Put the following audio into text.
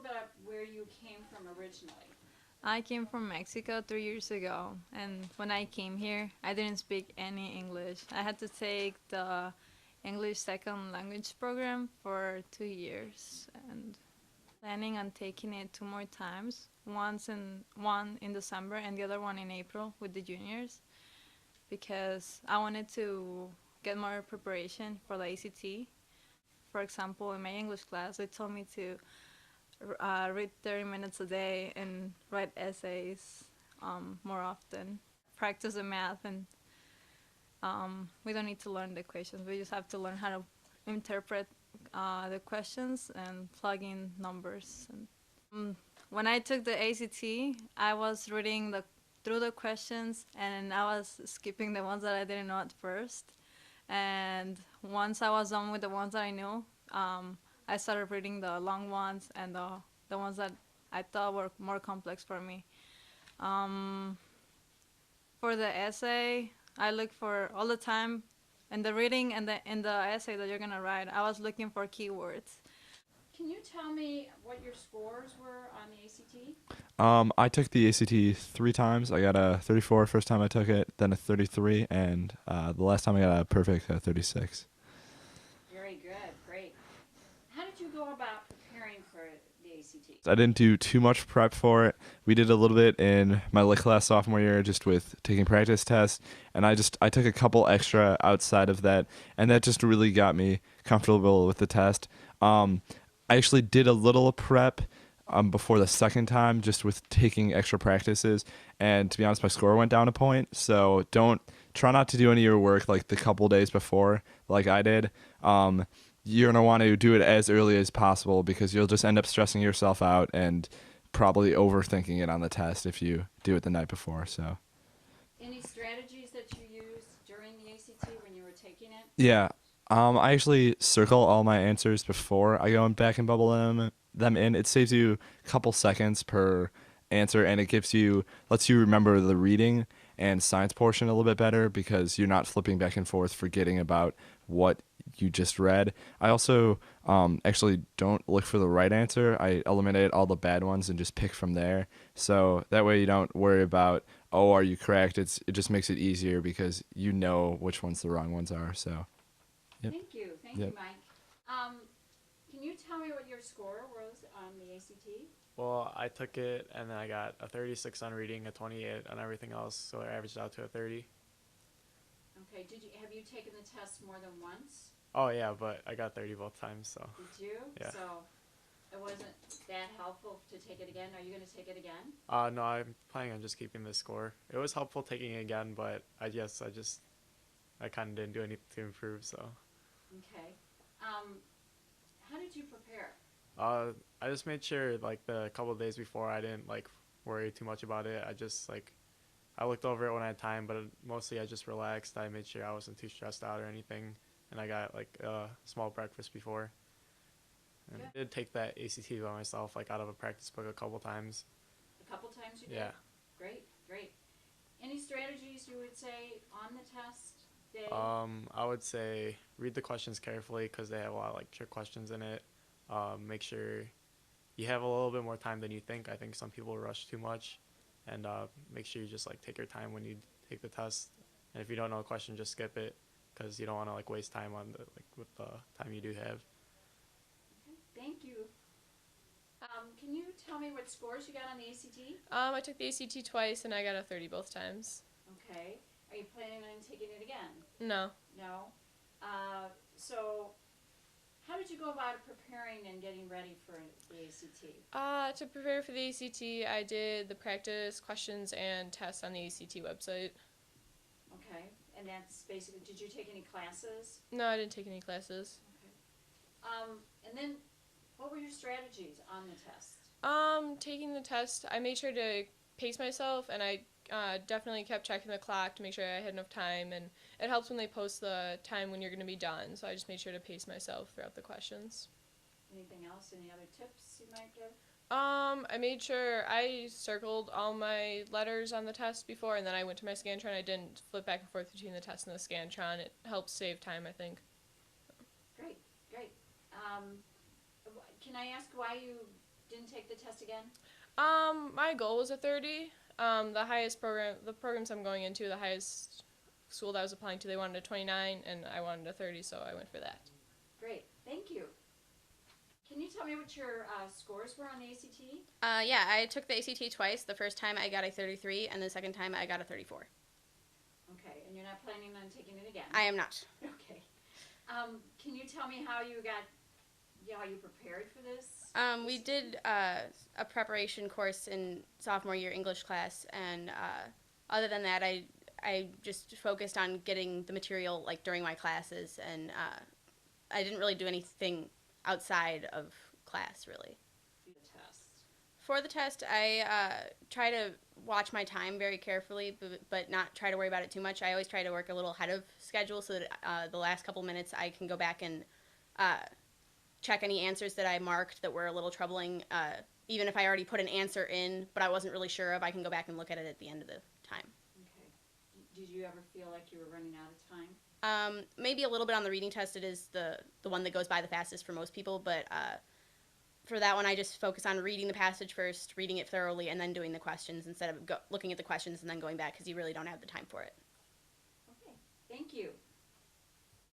bit about where you came from originally. I came from Mexico 3 years ago, and when I came here, I didn't speak any English. I had to take the English second language program for 2 years, and planning on taking it two more times. One in December and the other one in April with the juniors, because I wanted to get more preparation for the ACT. For example, in my English class, they told me to read 30 minutes a day and write essays more often. Practice the math, and we don't need to learn the questions. We just have to learn how to interpret the questions and plug in numbers. And when I took the ACT, I was reading through the questions, and I was skipping the ones that I didn't know at first. And once I was done with the ones that I knew, I started reading the long ones and the ones that I thought were more complex for me. Um, for the essay, I look for all the time in the reading and in the essay that you're gonna write. I was looking for keywords. Can you tell me what your scores were on the ACT? I took the ACT 3 times. I got a 34 first time I took it, then a 33, and the last time I got a perfect 36. Very good, great. How did you go about preparing for the ACT? I didn't do too much prep for it. We did a little bit in my lit class sophomore year, just with taking practice tests, and I took a couple extra outside of that, and that just really got me comfortable with the test. I actually did a little prep before the second time, just with taking extra practices, and to be honest, my score went down a point. So don't try not to do any of your work like the couple days before, like I did. You're gonna want to do it as early as possible, because you'll just end up stressing yourself out and probably overthinking it on the test if you do it the night before. So Any strategies that you used during the ACT when you were taking it? yeah, I actually circle all my answers before I go back and bubble them in. It saves you a couple seconds per answer, and it lets you remember the reading and science portion a little bit better, because you're not flipping back and forth forgetting about what you just read. I also actually don't look for the right answer. I eliminate all the bad ones and just pick from there. So that way you don't worry about, oh, are you correct? It just makes it easier, because you know which ones the wrong ones are. So yep. Thank you, Yep. Mike. Can you tell me what your score was on the ACT? Well, I took it and then I got a 36 on reading, a 28 on everything else, so I averaged out to a 30. Okay, have you taken the test more than once? Oh yeah, but I got 30 both times, so. Did you? Yeah. So it wasn't that helpful to take it again. Are you going to take it again? No, I'm planning on just keeping this score. It was helpful taking it again, but I kind of didn't do anything to improve, so. Okay. How did you prepare? I just made sure, like, the couple of days before, I didn't, like, worry too much about it. I looked over it when I had time, but mostly I just relaxed. I made sure I wasn't too stressed out or anything, and I got, like, a small breakfast before. And I did take that ACT by myself, like, out of a practice book a couple times. A couple times you did? Yeah. Great, great. Any strategies you would say on the test day? I would say read the questions carefully, because they have a lot of, like, trick questions in it. Make sure you have a little bit more time than you think. I think some people rush too much, and make sure you just, like, take your time when you take the test. And if you don't know a question, just skip it, because you don't want to, like, waste time with the time you do have. Okay, thank you. Can you tell me what scores you got on the ACT? I took the ACT twice and I got a 30 both times. Okay. Are you planning on taking it again? No. No. So how did you go about preparing and getting ready for the ACT? To prepare for the ACT, I did the practice questions and tests on the ACT website. Okay. And that's basically, did you take any classes? No, I didn't take any classes. Okay. And then what were your strategies on the test? Taking the test, I made sure to pace myself, and I definitely kept checking the clock to make sure I had enough time, and it helps when they post the time when you're going to be done, so I just made sure to pace myself throughout the questions. Anything else? Any other tips you might give? I made sure I circled all my letters on the test before, and then I went to my Scantron. I didn't flip back and forth between the test and the Scantron. It helps save time, I think. Great, great. Can I ask why you didn't take the test again? My goal was a 30. The programs I'm going into, the highest school that I was applying to, they wanted a 29, and I wanted a 30, so I went for that. Great, thank you. Can you tell me what your scores were on the ACT? Yeah, I took the ACT twice. The first time I got a 33, and the second time I got a 34. Okay, and you're not planning on taking it again? I am not. Okay. Can you tell me how you prepared for this? We did a preparation course in sophomore year English class, and other than that, I just focused on getting the material like during my classes, and I didn't really do anything outside of class really. The test. For the test, I try to watch my time very carefully, but not try to worry about it too much. I always try to work a little ahead of schedule so that the last couple minutes I can go back and check any answers that I marked that were a little troubling. Even if I already put an answer in, but I wasn't really sure of, I can go back and look at it at the end of the time. Okay. Did you ever feel like you were running out of time? Maybe a little bit on the reading test. It is the one that goes by the fastest for most people, but for that one, I just focus on reading the passage first, reading it thoroughly, and then doing the questions instead of looking at the questions and then going back because you really don't have the time for it. Okay, thank you.